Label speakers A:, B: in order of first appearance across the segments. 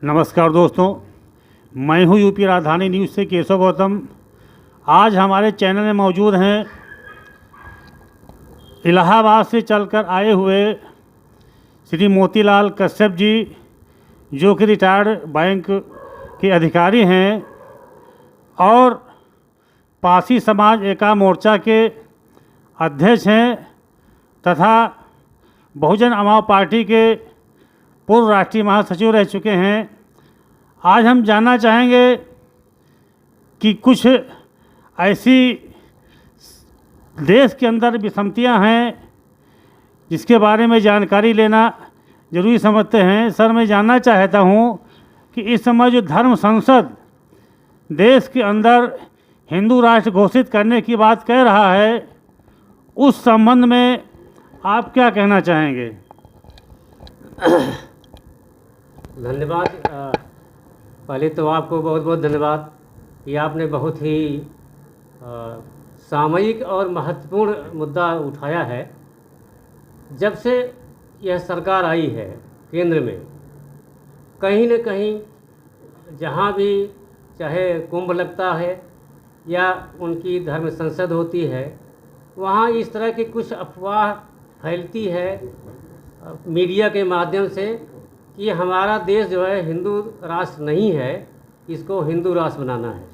A: नमस्कार दोस्तों, मैं हूं यूपी राजधानी न्यूज़ से केशव गौतम। आज हमारे चैनल में मौजूद हैं इलाहाबाद से चलकर आए हुए श्री मोतीलाल कश्यप जी, जो कि रिटायर्ड बैंक के अधिकारी हैं और पासी समाज एका मोर्चा के अध्यक्ष हैं तथा बहुजन अमाव पार्टी के पूर्व राष्ट्रीय महासचिव रह चुके हैं। आज हम जानना चाहेंगे कि कुछ ऐसी देश के अंदर विषमताएं हैं जिसके बारे में जानकारी लेना ज़रूरी समझते हैं। सर, मैं जानना चाहता हूं कि इस समय जो धर्म संसद देश के अंदर हिंदू राष्ट्र घोषित करने की बात कह रहा है, उस संबंध में आप क्या कहना चाहेंगे?
B: धन्यवाद। पहले तो आपको बहुत बहुत धन्यवाद कि आपने बहुत ही सामयिक और महत्वपूर्ण मुद्दा उठाया है। जब से यह सरकार आई है केंद्र में, कहीं न कहीं जहाँ भी चाहे कुंभ लगता है या उनकी धर्म संसद होती है, वहाँ इस तरह की कुछ अफवाह फैलती है मीडिया के माध्यम से कि हमारा देश जो है हिंदू राष्ट्र नहीं है, इसको हिंदू राष्ट्र बनाना है।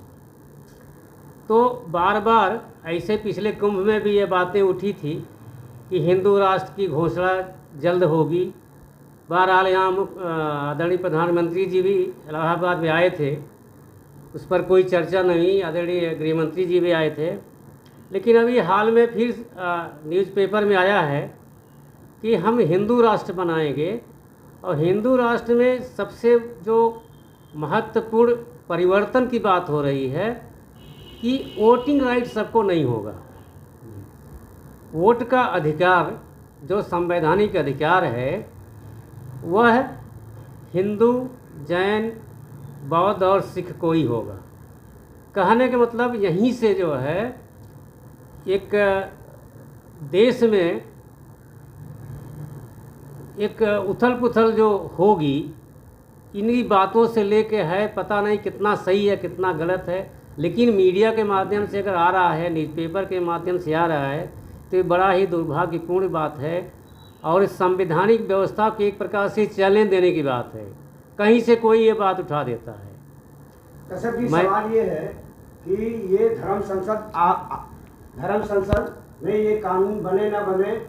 B: तो बार बार ऐसे पिछले कुंभ में भी ये बातें उठी थी कि हिंदू राष्ट्र की घोषणा जल्द होगी। बहरहाल यहाँ आदरणीय प्रधानमंत्री जी भी इलाहाबाद में आए थे, उस पर कोई चर्चा नहीं। आदरणीय गृहमंत्री जी भी आए थे, लेकिन अभी हाल में फिर न्यूज़पेपर में आया है कि हम हिंदू राष्ट्र बनाएंगे। और हिंदू राष्ट्र में सबसे जो महत्वपूर्ण परिवर्तन की बात हो रही है कि वोटिंग राइट सबको नहीं होगा। वोट का अधिकार जो संवैधानिक अधिकार है वह हिंदू, जैन, बौद्ध और सिख को ही होगा। कहने का मतलब यहीं से जो है एक देश में एक उथल पुथल जो होगी, इन्हीं बातों से लेके है। पता नहीं कितना सही है कितना गलत है, लेकिन मीडिया के माध्यम से अगर आ रहा है, न्यूज़पेपर के माध्यम से आ रहा है, तो ये बड़ा ही दुर्भाग्यपूर्ण बात है और संवैधानिक व्यवस्था को एक प्रकार से चैलेंज देने की बात है। कहीं से कोई ये बात उठा देता है।
C: कश्यप जी, सवाल ये है कि ये धर्म संसद में ये कानून बने ना बने,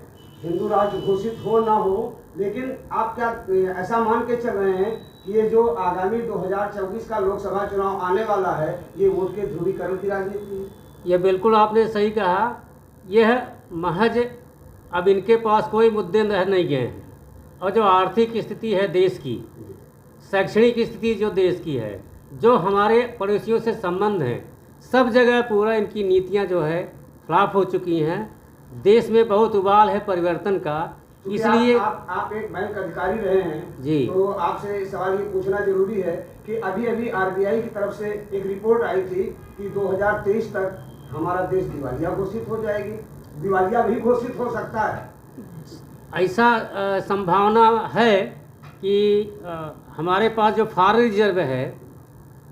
C: हिंदू राष्ट्र घोषित हो ना हो, लेकिन आप क्या ऐसा मान के चल रहे हैं कि ये जो आगामी 2024 का लोकसभा चुनाव आने वाला है, ये वोट के ध्रुवीकरण की राजनीति है?
B: ये बिल्कुल आपने सही कहा। यह महज अब इनके पास कोई मुद्दे रह नहीं गए हैं और जो आर्थिक स्थिति है देश की, शैक्षणिक स्थिति जो देश की है, जो हमारे पड़ोसियों से संबंध हैं, सब जगह पूरा इनकी नीतियां जो है फ्लॉप हो चुकी हैं। देश में बहुत उबाल है परिवर्तन का। इसलिए
C: आप एक बैंक अधिकारी रहे हैं
B: जी,
C: तो आपसे सवाल ये पूछना जरूरी है कि अभी अभी आरबीआई की तरफ से एक रिपोर्ट आई थी कि 2023 तक हमारा देश दिवालिया घोषित हो जाएगी। दिवालिया भी घोषित हो सकता है।
B: ऐसा संभावना है कि हमारे पास जो फॉरेन रिजर्व है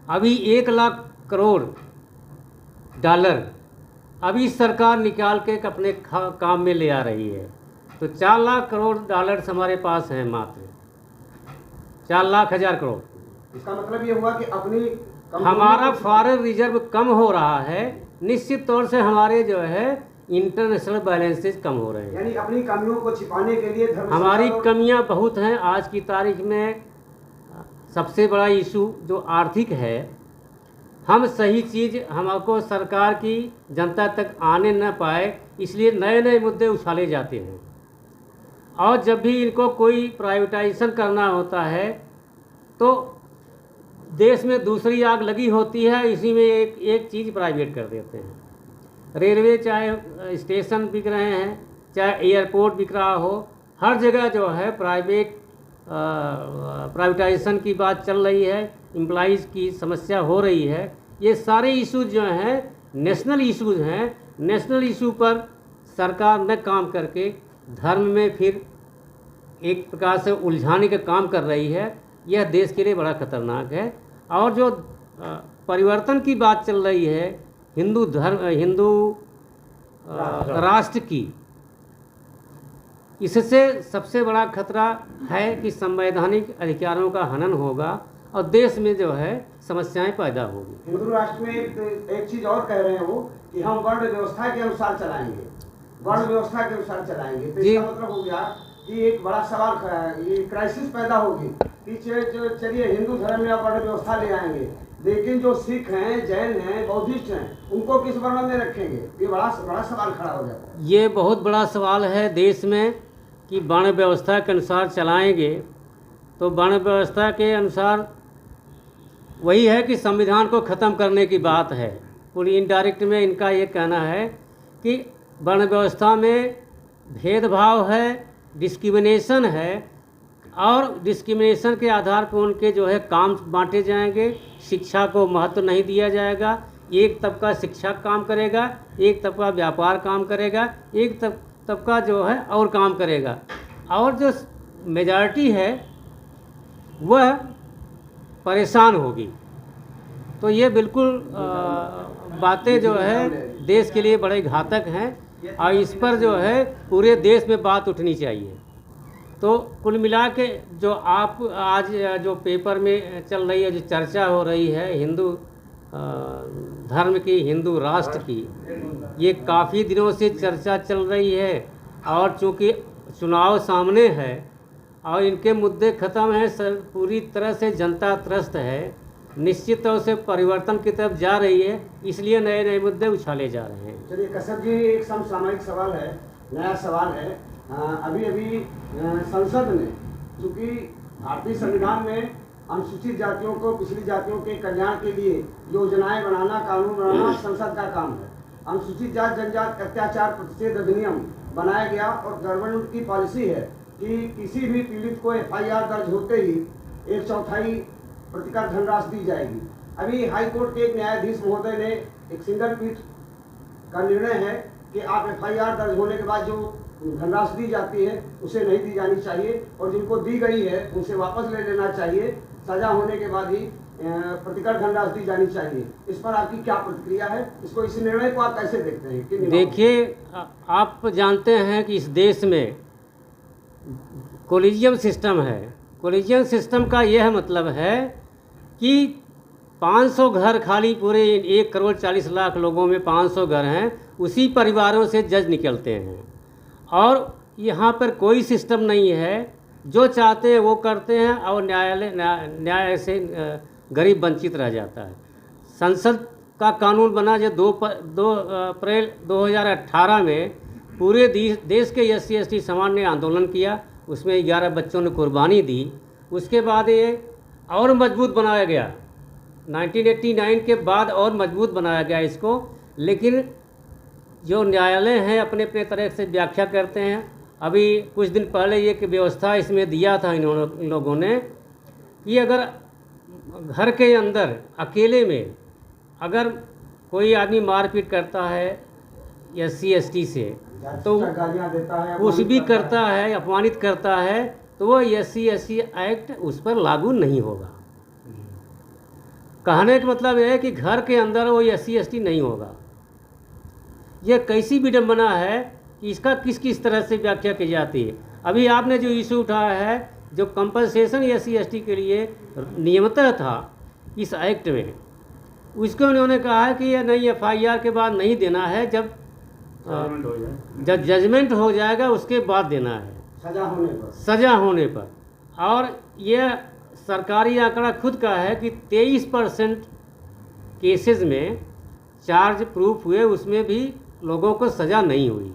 B: अभी 1 लाख करोड़ डॉलर अभी सरकार निकाल के अपने काम में ले आ रही है। तो 4 लाख करोड़ डॉलर्स हमारे पास हैं, मात्र 4 लाख हज़ार करोड़।
C: इसका मतलब ये हुआ कि अपनी
B: हमारा फॉरेन रिजर्व कम हो रहा है। निश्चित तौर से हमारे जो है इंटरनेशनल बैलेंसेज कम हो रहे हैं।
C: यानी अपनी कमियों को छिपाने के लिए
B: हमारी कमियां बहुत हैं। आज की तारीख में सबसे बड़ा इशू जो आर्थिक है, हम सही चीज़ हमको सरकार की जनता तक आने न पाए, इसलिए नए नए मुद्दे उछाले जाते हैं। और जब भी इनको कोई प्राइवेटाइजेशन करना होता है तो देश में दूसरी आग लगी होती है, इसी में एक चीज़ प्राइवेट कर देते हैं। रेलवे चाहे स्टेशन बिक रहे हैं, चाहे एयरपोर्ट बिक रहा हो, हर जगह जो है प्राइवेटाइजेशन की बात चल रही है, एम्प्लॉइज़ की समस्या हो रही है। ये सारे इशूज़ जो हैं नेशनल इशूज़ हैं। नेशनल इशू पर सरकार न काम करके धर्म में फिर एक प्रकार से उलझाने का काम कर रही है। यह देश के लिए बड़ा खतरनाक है। और जो परिवर्तन की बात चल रही है हिंदू राष्ट्र की, इससे सबसे बड़ा खतरा है कि संवैधानिक अधिकारों का हनन होगा और देश में जो है समस्याएं पैदा होगी।
C: हिंदू राष्ट्र में एक चीज और कह रहे हैं वो कि हम वर्ण व्यवस्था के अनुसार चलाएंगे, वर्ण व्यवस्था के अनुसार चलाएंगे। तो इसका मतलब हो गया कि एक बड़ा सवाल खड़ा है, ये क्राइसिस पैदा होगी कि चलिए हिंदू धर्म में वर्ण व्यवस्था ले आएंगे, लेकिन जो सिख हैं, जैन हैं, बौद्धिस्ट हैं, उनको किस वर्ण में रखेंगे? ये बड़ा सवाल खड़ा हो जाता है।
B: ये बहुत बड़ा सवाल है देश में कि वर्ण व्यवस्था के अनुसार चलाएंगे तो वर्ण व्यवस्था के अनुसार वही है कि संविधान को ख़त्म करने की बात है। पूरी इनडायरेक्ट में इनका ये कहना है कि वर्ण व्यवस्था में भेदभाव है, डिस्क्रिमिनेशन है और डिस्क्रिमिनेशन के आधार पर उनके जो है काम बांटे जाएंगे, शिक्षा को महत्व नहीं दिया जाएगा। एक तबका शिक्षा काम करेगा, एक तबका व्यापार काम करेगा, एक तबका जो है और काम करेगा, और जो मेजॉरिटी है वह परेशान होगी। तो ये बिल्कुल बातें जो है देश के लिए बड़े घातक हैं और इस पर जो है पूरे देश में बात उठनी चाहिए। तो कुल मिला के जो आप आज जो पेपर में चल रही है, जो चर्चा हो रही है हिंदू धर्म की, हिंदू राष्ट्र की, ये काफ़ी दिनों से चर्चा चल रही है और चूँकि चुनाव सामने है और इनके मुद्दे ख़त्म हैं, पूरी तरह से जनता त्रस्त है, निश्चित तौर से परिवर्तन की तरफ जा रही है, इसलिए नए नए मुद्दे उछाले जा रहे हैं।
C: चलिए कश्यप जी, एक समसामयिक सवाल है, नया सवाल है। अभी संसद ने, चूँकि भारतीय संविधान में अनुसूचित जातियों को, पिछड़ी जातियों के कल्याण के लिए योजनाएं बनाना, कानून बनाना संसद का काम है। अनुसूचित जाति जनजाति अत्याचार प्रतिषेध अधिनियम बनाया गया और गवर्नमेंट की पॉलिसी है कि किसी भी पीड़ित को FIR दर्ज होते ही 1/4 प्रतिकर धनराशि दी जाएगी। अभी हाई कोर्ट के एक न्यायाधीश महोदय ने एक सिंगल पीठ का निर्णय है कि आप FIR दर्ज होने के बाद जो धनराशि दी जाती है उसे नहीं दी जानी चाहिए और जिनको दी गई है उनसे वापस ले लेना चाहिए, सजा होने के बाद ही प्रतिकर धनराशि दी जानी चाहिए। इस पर आपकी क्या प्रतिक्रिया है? इसको, इस निर्णय को आप कैसे देखते हैं?
B: देखिए, आप जानते हैं कि इस देश में कोलिजियम सिस्टम है। कोलिजियम सिस्टम का यह मतलब है कि 500 घर खाली, पूरे 1,40,00,000 लोगों में 500 घर हैं, उसी परिवारों से जज निकलते हैं और यहाँ पर कोई सिस्टम नहीं है, जो चाहते हैं वो करते हैं और न्याय से गरीब वंचित रह जाता है। संसद का कानून बना जो 2 अप्रैल 2018 में पूरे देश के SC/ST समाज ने आंदोलन किया, उसमें 11 बच्चों ने कुर्बानी दी। उसके बाद ये और मजबूत बनाया गया, 1989 के बाद और मजबूत बनाया गया इसको। लेकिन जो न्यायालय हैं अपने अपने तरह से व्याख्या करते हैं। अभी कुछ दिन पहले ये कि व्यवस्था इसमें दिया था इन लोगों ने कि अगर घर के अंदर अकेले में अगर कोई आदमी मारपीट करता है SC/ST से, तो
C: गालियां देता है,
B: कुछ भी करता है, अपमानित करता है, तो वो SC/ST एक्ट उस पर लागू नहीं होगा। कहने का मतलब यह है कि घर के अंदर वो SC/ST नहीं होगा। यह कैसी विडंबना है कि इसका किस किस तरह से व्याख्या की जाती है। अभी आपने जो इशू उठाया है, जो कंपनसेशन SC/ST के लिए नियमतः था इस एक्ट में, उसको उन्होंने कहा है कि यह नहीं FIR के बाद नहीं देना है, जब जजमेंट हो जाएगा उसके बाद देना है, सजा होने पर। और यह सरकारी आंकड़ा खुद का है कि 23% केसेस में चार्ज प्रूफ हुए, उसमें भी लोगों को सज़ा नहीं हुई।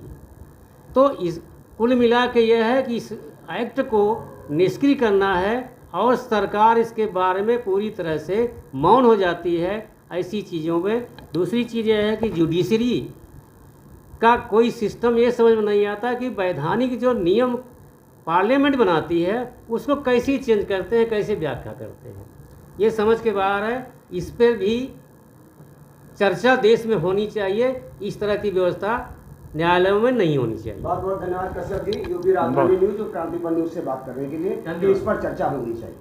B: तो इस कुल मिला के यह है कि इस एक्ट को निष्क्रिय करना है और सरकार इसके बारे में पूरी तरह से मौन हो जाती है ऐसी चीज़ों में। दूसरी चीज़ यह है कि जुडिशरी का कोई सिस्टम ये समझ में नहीं आता कि वैधानिक जो नियम पार्लियामेंट बनाती है उसको कैसे चेंज करते हैं, कैसे व्याख्या करते हैं, ये समझ के बाहर है। इस पर भी चर्चा देश में होनी चाहिए। इस तरह की व्यवस्था न्यायालयों में नहीं होनी चाहिए।
C: बहुत बहुत धन्यवाद कश्यप जी, UP राजधानी न्यूज़ और क्रांतिपुर न्यूज़ से बात करने के लिए। इस पर चर्चा होनी चाहिए।